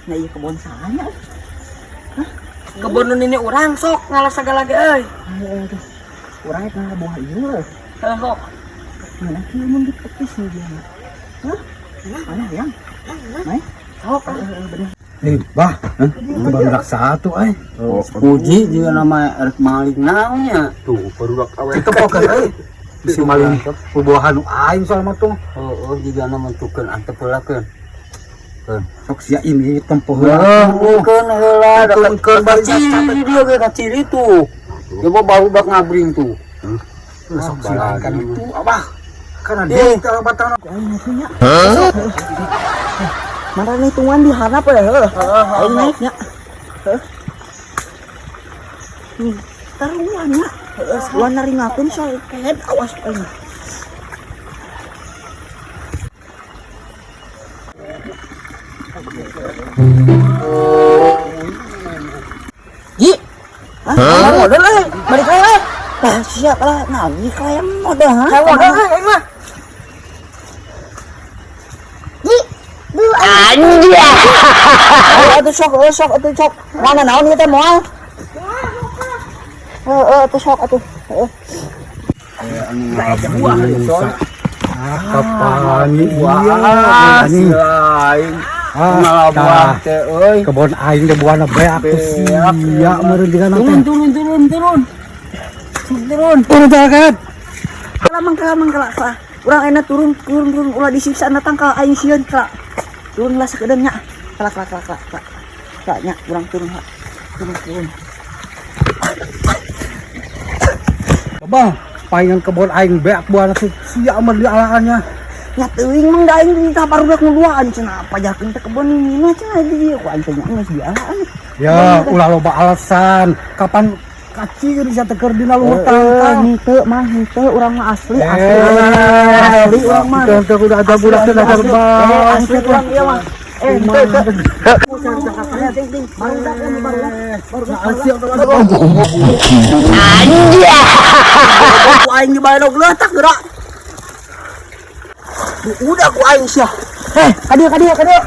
Nah iya kebun salahnya. Kebun ini orang sok ngalah segala ge. Aduh. Urang eta buah ieu. Sok. Mana kieu mun dipetis nih dia. Hah? Mana yang? Mai? Sok. Bener. Bah, itu baru satu Puji juga nama Erik Maling namanya. Tuh, baru awet. itu pokok si maling buahan aing soal mah tuh. Oh, juga nama menentukan antepulakeun. Sok sia ini tempoh Bukan heula dekat kaciri dia ge kaciri tuh. Coba baru dak ngabring tuh. sok sia kan itu abah. Karena dia kalau batang Aing punya. Mana nih tuan di harap ya? Aing naiknya. Taruhannya. Gua naringakeun soal kehead awas aing. Ji. Ah, modal euy. Balik euy. Tah siap lah. Nah, ini kayak modal ha. Saya modal aing mah. Atuh sok atuh sok. Mana naon ieu teh moal? Atuh sok atuh. Buah kapan ini lain. Malah buah teh euy. kebon aing teh buahna beak tuh sia meureun dengan Turun. turun kan Mangkala ka. Urang enak turun ulah disiksa na tangkal aing sieun ka. Turun lah sakedeung nya. Kelak. Kak nya urang turun ha. Turun. Bang paingan kebon aing beak buahna tuh sia mah di alaannya Nya teuing mang da aing di barudak nu duaan cenah pajakeun teh kebon ini mah cenah di dieu ku aing teh nya geus dialaan. ya ulah loba alasan kapan kacir bisa teker dina luhutang Henteu urang mah asli urang mah. Teu udah ada budak teh ada bang Asli urang ieu mah. Ku aing di bae leutak geura. Udah ku aing sia. Kadia.